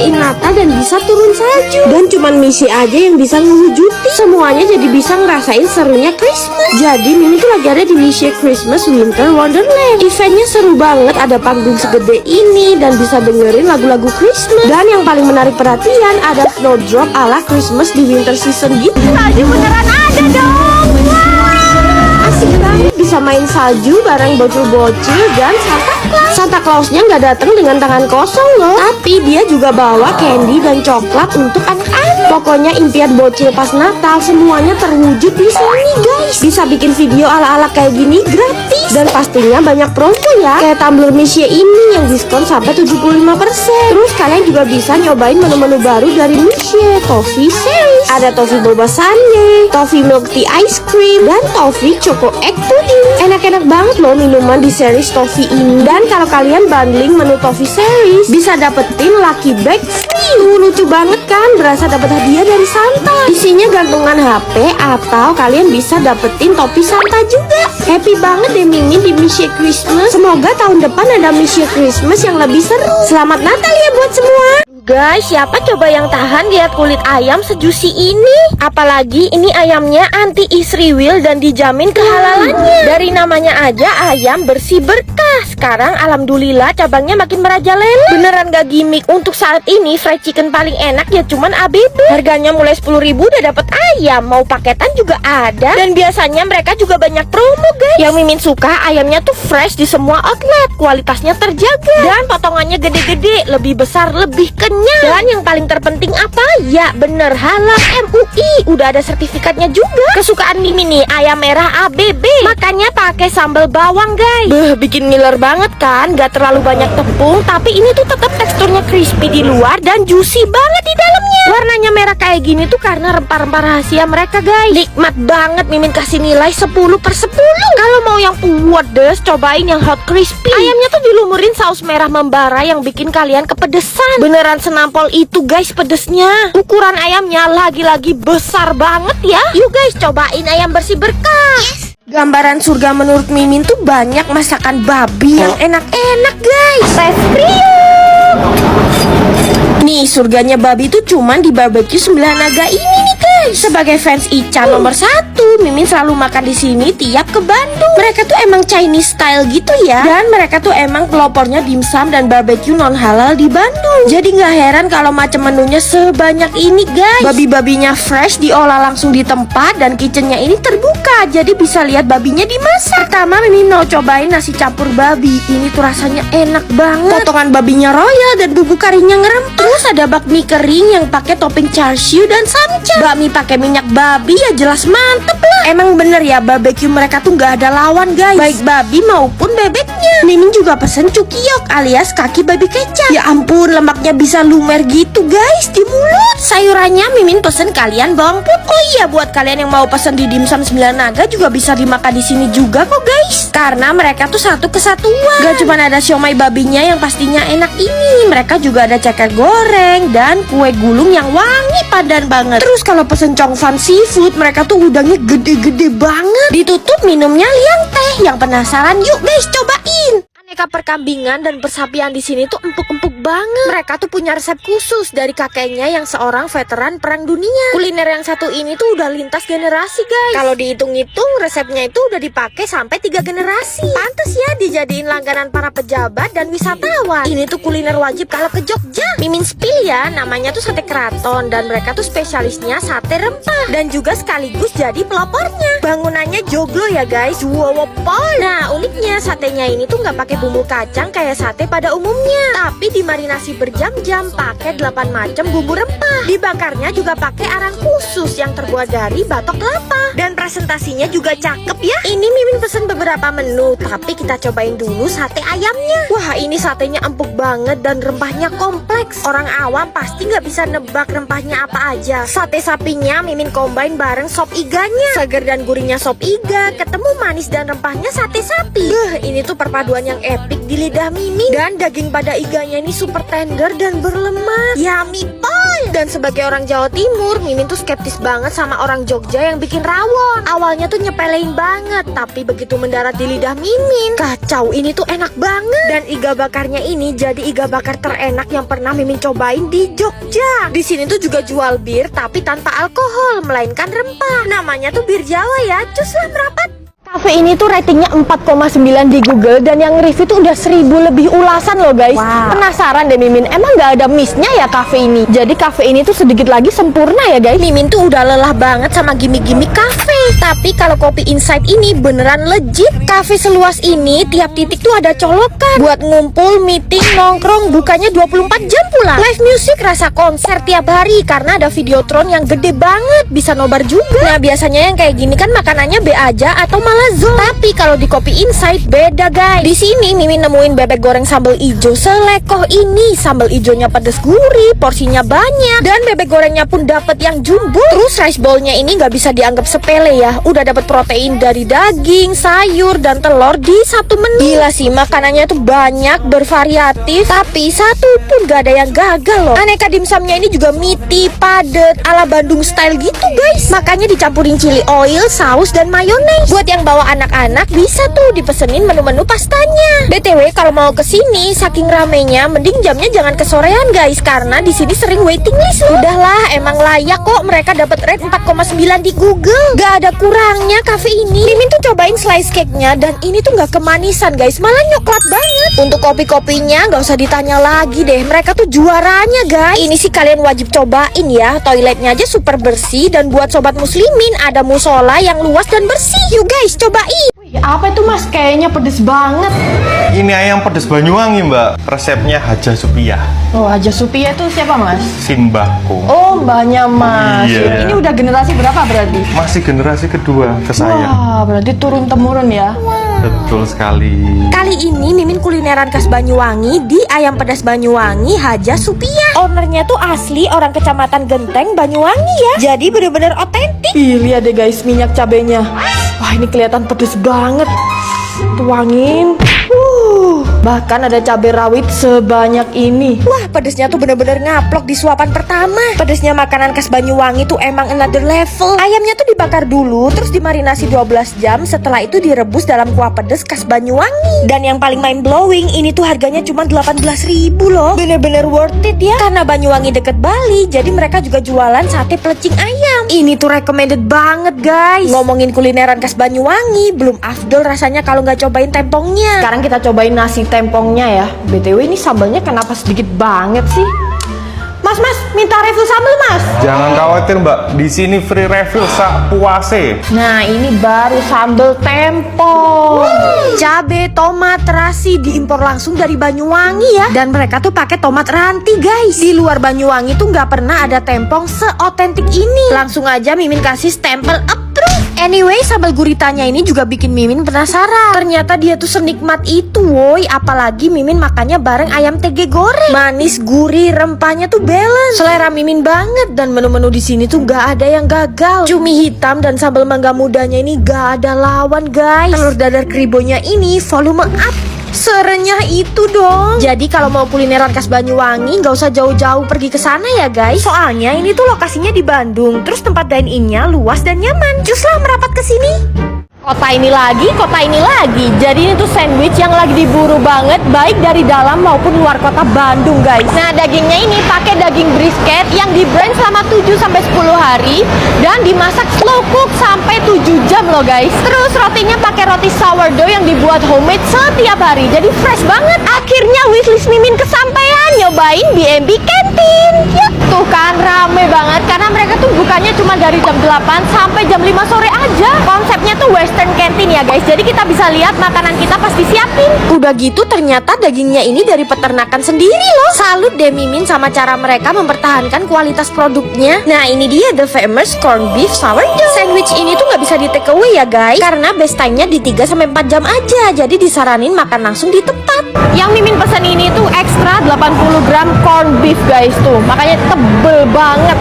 ngerayain Natal dan bisa turun salju. Dan cuman misi aja yang bisa ngewujudin semuanya, jadi bisa ngerasain serunya Christmas. Jadi Mimin tuh lagi ada di Misi Christmas Winter Wonderland. Eventnya seru banget, ada panggung segede ini dan bisa dengerin lagu-lagu Christmas. Dan yang paling menarik perhatian ada snowdrop ala Christmas di winter season gitu. Salju beneran ada dong. Asik banget, bisa main salju bareng bocil-bocil dan Santa Claus. Santa Clausnya nggak datang dengan tangan kosong loh, tapi dia juga bawa candy dan coklat untuk anak-anak. Pokoknya impian bocil pas Natal semuanya terwujud di sini guys. Bisa bikin video ala-ala kayak gini gratis. Dan pastinya banyak promo ya, kayak tumbler Misye ini yang diskon sampai 75%. Terus kalian juga bisa nyobain menu-menu baru dari Misye, Toffee Series. Ada toffee boba sundae, toffee milk tea ice cream, dan toffee choco egg pudding. Enak-enak banget loh minuman di series toffee ini. Dan kalau kalian bundling menu toffee series, bisa dapetin lucky bag free. Lucu banget kan, berasa dapat hadiah dari Santa. Isinya gantungan HP atau kalian bisa dapetin topi Santa juga. Happy banget deh Mimin di Misye Christmas. Semoga tahun depan ada Misye Christmas yang lebih seru. Selamat Natal ya buat semua. Guys, siapa coba yang tahan lihat kulit ayam sejusi ini? Apalagi ini ayamnya anti Israel dan dijamin kehalalannya. Dari namanya aja ayam bersih berkah. Sekarang alhamdulillah cabangnya makin merajalela. Beneran gak gimmick, untuk saat ini fried chicken paling enak ya cuman ABB. Harganya mulai 10.000 udah dapet ayam. Mau paketan juga ada. Dan biasanya mereka juga banyak promo guys. Yang Mimin suka ayamnya tuh fresh di semua outlet. Kualitasnya terjaga. Dan potongannya gede-gede, lebih besar, lebih kenyang. Dan yang paling terpenting apa? Ya bener, halal MUI. Udah ada sertifikatnya juga. Kesukaan Mimin nih, ayam merah ABB. Makanya pakai sambal bawang guys. Bikin ngiler banget kan? Gak terlalu banyak tepung, tapi ini tuh tetap teksturnya crispy di luar dan juicy banget di dalamnya. Warnanya merah kayak gini tuh karena rempah-rempah rahasia mereka guys. Nikmat banget, Mimin kasih nilai 10/10. Kalau mau yang pedes, cobain yang hot crispy. Ayamnya tuh dilumurin saus merah membara yang bikin kalian kepedesan. Beneran senampol itu guys pedesnya. Ukuran ayamnya lagi-lagi besar banget ya. Yuk guys, cobain ayam bersih berkah. Gambaran surga menurut Mimin tuh banyak masakan babi yang enak-enak guys. Let's nih, surganya babi tuh cuman di Barbecue 9 Naga ini nih guys. Sebagai fans Ica nomor 1, Mimin selalu makan di sini tiap ke Bandung. Mereka tuh emang Chinese style gitu ya. Dan mereka tuh emang pelopornya dimsum dan barbecue non halal di Bandung. Jadi nggak heran kalau macam menunya sebanyak ini guys. Babi-babinya fresh, diolah langsung di tempat, dan kitchennya ini terbuka, jadi bisa lihat babinya dimasak. Pertama Mimin mau cobain nasi campur babi. Ini tuh rasanya enak banget. Potongan babinya royal dan bumbu karinya ngerempah. Terus ada bakmi kering yang pakai topping char siu dan samca. Bakmi pakai minyak babi ya jelas mantep lah. Emang bener ya, barbecue mereka tuh nggak ada lawan guys, baik babi maupun bebeknya. Mimin juga pesen cukiyok alias kaki babi kecap. Ya ampun, lemaknya bisa lumer gitu guys di mulut. Sayurannya Mimin pesen kalian bawang putih. Oh iya, buat kalian yang mau pesen di dimsum 9 Naga juga bisa dimakan di sini juga kok guys. Karena mereka tuh satu kesatuan. Gak cuma ada siomay babinya yang pastinya enak ini, mereka juga ada ceker goreng dan kue gulung yang wangi padan banget. Terus kalau pesen congfan seafood, mereka tuh udangnya gede-gede banget. Ditutup minumnya liang teh. Yang penasaran yuk guys, cobain. Aneka perkambingan dan persapian di sini tuh empuk-empuk banget. Mereka tuh punya resep khusus dari kakeknya yang seorang veteran perang dunia. Kuliner yang satu ini tuh udah lintas generasi guys. Kalau dihitung-hitung resepnya itu udah dipakai sampai 3 generasi. Pantes ya dijadiin langganan para pejabat dan wisatawan. Ini tuh kuliner wajib kalau ke Jogja. Mimin spill ya, namanya tuh sate keraton, dan mereka tuh spesialisnya sate rempah dan juga sekaligus jadi pelopornya. Bangunannya joglo ya guys. Wow, nah uniknya satenya ini tuh nggak pakai bumbu kacang kayak sate pada umumnya, tapi dimarinasi berjam-jam pakai 8 macam bumbu rempah. Dibakarnya juga pakai arang khusus yang terbuat dari batok kelapa. Dan presentasinya juga cakep ya. Ini Mimin pesen beberapa menu, tapi kita cobain dulu sate ayamnya. Wah, ini satenya empuk banget dan rempahnya kompleks. Orang awam pasti nggak bisa nebak rempahnya apa aja. Sate sapinya Mimin combine bareng sop iganya. Seger dan gurihnya sop iga ketemu manis dan rempahnya sate sapi. Ini tuh perpaduan yang epic di lidah Mimin. Dan daging pada iganya ini super tender dan berlemak. Yummy boy. Dan sebagai orang Jawa Timur, Mimin tuh skeptis banget sama orang Jogja yang bikin rawon. Awalnya tuh nyepelein banget, tapi begitu mendarat di lidah Mimin, kacau, ini tuh enak banget. Dan iga bakarnya ini jadi iga bakar terenak yang pernah Mimin cobain di Jogja. Di sini tuh juga jual bir tapi tanpa alkohol, melainkan rempah. Namanya tuh bir Jawa ya, cus lah merapat. Cafe ini tuh ratingnya 4,9 di Google dan yang review tuh udah 1000 lebih ulasan loh guys. Penasaran deh Mimin, emang gak ada missnya ya cafe ini? Jadi cafe ini tuh sedikit lagi sempurna ya guys. Mimin tuh udah lelah banget sama gimmick-gimmick cafe. Tapi kalau Kopi Insight ini beneran legit. Cafe seluas ini tiap titik tuh ada colokan buat ngumpul, meeting, nongkrong, bukanya 24 jam pula. Live music rasa konser tiap hari karena ada videotron yang gede banget, bisa nobar juga. Nah biasanya yang kayak gini kan makanannya B aja atau malah zone. Tapi kalau di Kopi Insight beda guys. Di sini Mimin nemuin bebek goreng sambal ijo selekoh ini. Sambal ijonya pedes gurih, porsinya banyak, dan bebek gorengnya pun dapet yang jumbo. Terus rice bowlnya ini nggak bisa dianggap sepele ya. Udah dapet protein dari daging, sayur, dan telur di satu menu. Gila sih, makanannya tuh banyak, bervariatif, tapi satu pun gak ada yang gagal loh. Aneka dimsumnya ini juga meaty, padet, ala Bandung style gitu guys. Makanya dicampurin chili oil, saus, dan mayones. Buat yang bawa anak-anak bisa tuh dipesenin menu-menu pastanya. BTW kalau mau kesini saking ramenya, mending jamnya jangan kesorean guys, karena di sini sering waiting list loh. Udahlah, emang layak kok mereka dapat rate 4,9 di Google. Gak ada kurangnya cafe ini. Mimin tuh cobain slice cake-nya dan ini tuh gak kemanisan guys, malah nyoklat banget. Untuk kopi-kopinya gak usah ditanya lagi deh, mereka tuh juaranya guys. Ini sih kalian wajib cobain ya. Toiletnya aja super bersih, dan buat sobat muslimin ada musola yang luas dan bersih. Yuk guys, cobain. Wih, apa itu mas? Kayaknya pedes banget. Ini ayam pedes Banyuwangi mbak. Resepnya Haja Supia. Oh, Haja Supia itu siapa mas? Simbahku. Oh, mbaknya mas. Iya. Ini udah generasi berapa berarti? Masih generasi kedua ke saya. Wah, berarti turun-temurun ya. Betul sekali. Kali ini Mimin kulineran khas Banyuwangi di Ayam Pedas Banyuwangi Haja Supia. Ownernya tuh asli orang Kecamatan Genteng, Banyuwangi ya. Jadi bener-bener otentik. Ih, lihat deh guys minyak cabenya. Wah, ini kelihatan pedes banget. Tuangin. Bahkan ada cabai rawit sebanyak ini. Wah, pedesnya tuh bener-bener ngaplok di suapan pertama. Pedesnya makanan khas Banyuwangi tuh emang another level. Ayamnya tuh dibakar dulu, terus dimarinasi 12 jam. Setelah itu direbus dalam kuah pedes khas Banyuwangi. Dan yang paling mind blowing, ini tuh harganya cuma 18.000 loh. Bener-bener worth it ya. Karena Banyuwangi deket Bali, jadi mereka juga jualan sate pelecing ayam. Ini tuh recommended banget guys. Ngomongin kulineran khas Banyuwangi, belum afdol rasanya kalau nggak cobain tempongnya. Sekarang kita cobain nasi tempongnya ya. BTW ini sambalnya kenapa sedikit banget sih? Mas, minta refill sambal mas. Jangan khawatir mbak, di sini free refill sak puase. Nah ini baru sambal tempong. Cabe, tomat, terasi diimpor langsung dari Banyuwangi ya. Dan mereka tuh pakai tomat ranti guys. Di luar Banyuwangi tuh nggak pernah ada tempong seotentik ini. Langsung aja Mimin kasih stempel approve. Anyway, sambal guritanya ini juga bikin Mimin penasaran. Ternyata dia tuh senikmat itu woi. Apalagi Mimin makannya bareng ayam TG goreng. Manis, gurih, rempahnya tuh balance. Selera Mimin banget. Dan menu-menu di sini tuh gak ada yang gagal. Cumi hitam dan sambal mangga mudanya ini gak ada lawan guys. Telur dadar kribonya ini volume up. Serenyah itu dong. Jadi kalau mau kulineran khas Banyuwangi nggak usah jauh-jauh pergi ke sana ya guys. Soalnya ini tuh lokasinya di Bandung. Terus tempat dine-innya luas dan nyaman. Juslah merapat ke sini. Kota ini lagi. Jadi ini tuh sandwich yang lagi diburu banget, baik dari dalam maupun luar kota Bandung guys. Nah dagingnya ini pakai daging brisket yang di brand selama 7-10 hari dan dimasak slow cook sampai 7 jam loh guys. Terus rotinya pakai roti sourdough yang dibuat homemade setiap hari, jadi fresh banget. Akhirnya wishlist Mimin kesampaian, nyobain B&B Canteen. Ya tuh kan rame banget karena mereka tuh bukanya cuma dari jam 8 sampai jam 5 sore aja. Konsepnya tuh Western Canteen ya guys. Jadi kita bisa lihat makanan kita pas disiapin. Udah gitu ternyata dagingnya ini dari peternakan sendiri loh. Salut deh Mimin sama cara mereka mempertahankan kualitas produknya. Nah ini dia the famous corn beef sourdough. Sandwich ini tuh nggak bisa di take away ya guys, karena best time-nya di 3-4 jam aja. Jadi disaranin makan langsung di tempat. Yang Mimin pesen ini tuh ekstra 80 gram corn beef guys tuh. Makanya tebel banget.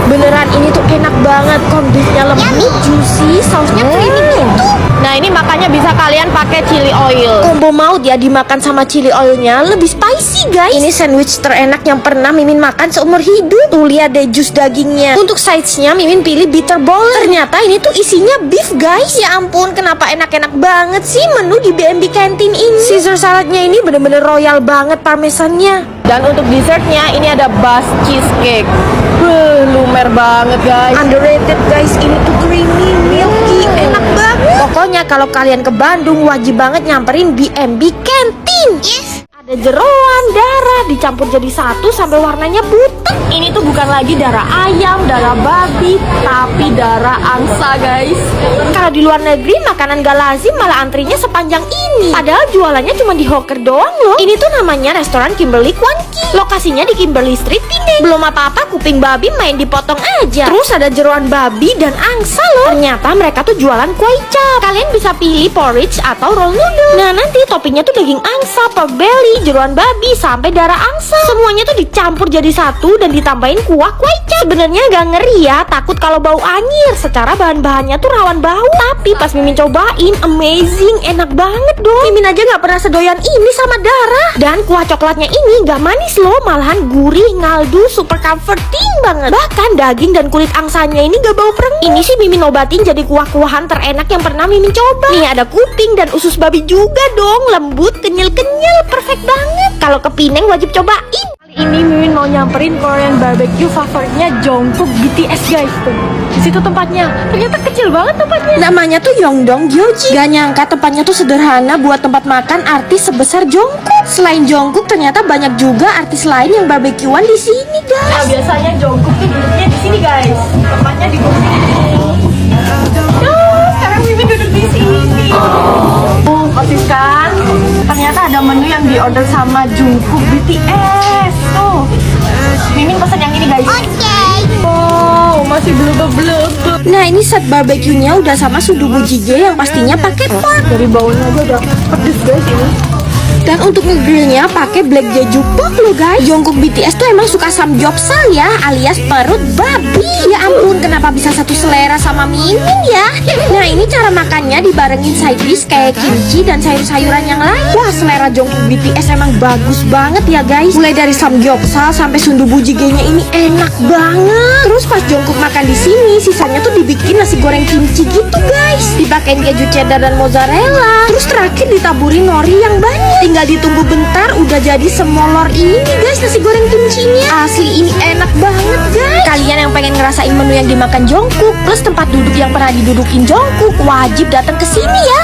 Beneran ini tuh enak banget. Corn beefnya lembut, juicy, sausnya creamy gitu. Nah ini makanya bisa kalian pakai chili oil. Combo maut ya, dimakan sama chili oilnya lebih spicy. juicy guys. Ini sandwich terenak yang pernah Mimin makan seumur hidup. Tuh lihat deh jus dagingnya. Untuk sides-nya Mimin pilih bitter ball. Ternyata ini tuh isinya beef guys. Ya ampun, kenapa enak-enak banget sih menu di B&B Canteen ini. Caesar saladnya ini bener-bener royal banget parmesannya. Dan untuk dessertnya ini ada Basque cheesecake. Lumer banget guys. Underrated guys, ini tuh creamy, milky, enak banget. Pokoknya kalau kalian ke Bandung wajib banget nyamperin B&B Canteen. Yes. Ada jeroan, darah dicampur jadi satu sampai warnanya putih. Ini tuh bukan lagi darah ayam, darah babi, tapi darah angsa guys. Kalau di luar negeri makanan gak lazim malah antrinya sepanjang ini. Padahal jualannya cuma di hawker doang loh. Ini tuh namanya restoran Kimberly Kwanki. Lokasinya di Kimberly Street Pineng. Belum apa-apa kuping babi main dipotong aja. Terus ada jeroan babi dan angsa loh. Ternyata mereka tuh jualan kue cap. Kalian bisa pilih porridge atau roll noodle. Nah nanti toppingnya tuh daging angsa, pork belly, jeroan babi sampai darah angsa. Semuanya tuh dicampur jadi satu dan ditambahin kuah kue cap. Sebenarnya gak ngeri ya, takut kalau bau anyir. Secara bahan-bahannya tuh rawan bau. Tapi pas Mimin cobain, amazing, enak banget dong. Mimin aja gak pernah sedoyan ini sama darah. Dan kuah coklatnya ini gak manis loh, malahan gurih, ngaldu, super comforting banget. Bahkan daging dan kulit angsanya ini gak bau perengus. Ini sih Mimin obatin jadi kuah-kuahan terenak yang pernah Mimin coba. Nih ada kuping dan usus babi juga dong, lembut, kenyal-kenyal, perfect banget. Kalau ke Pineng wajib cobain. Ini Mimin mau nyamperin Korean barbecue favoritnya Jungkook BTS guys. Tuh, di situ tempatnya. Ternyata kecil banget tempatnya. Namanya tuh Yongdong Gyoji. Gak nyangka tempatnya tuh sederhana buat tempat makan artis sebesar Jungkook. Selain Jungkook ternyata banyak juga artis lain yang barbekyuan di sini Nah, guys. biasanya Jungkook tuh duduknya di sini guys. Tempatnya di kursi ini. Sekarang Mimin duduk di sini. Persis kan? Ternyata ada menu yang diorder sama Jungkook BTS. Tuh. Mimin pesen yang ini guys. Oh, masih belum. Nah ini set barbekyunya udah sama sudubu jjigae yang pastinya pakai pork. Dari baunya aja udah pedes guys ini. Dan untuk ngegrillnya pakai black jeju pork loh guys. Jungkook BTS tuh emang suka samgyeopsal ya, alias perut babi. Ya ampun, kenapa bisa satu selera sama Mimin ya? Nah ini cara makannya dibarengin side dish kayak kimchi dan sayur-sayuran yang lain. Wah selera Jungkook BTS emang bagus banget ya guys. Mulai dari samgyeopsal sampai sundubu jjigae-nya ini enak banget. Terus pas Jungkook makan di sini, sisanya tuh dibikin nasi goreng kimchi gitu guys. Dipakein keju cheddar dan mozzarella. Terus terakhir ditaburin nori yang banyak. Tinggal ditunggu bentar udah jadi semolor ini guys nasi goreng kimchinya. Asli ini enak banget guys. Kalian yang pengen ngerasain menu yang dimakan Jungkook plus tempat duduk yang pernah didudukin Jungkook wajib datang ke sini ya.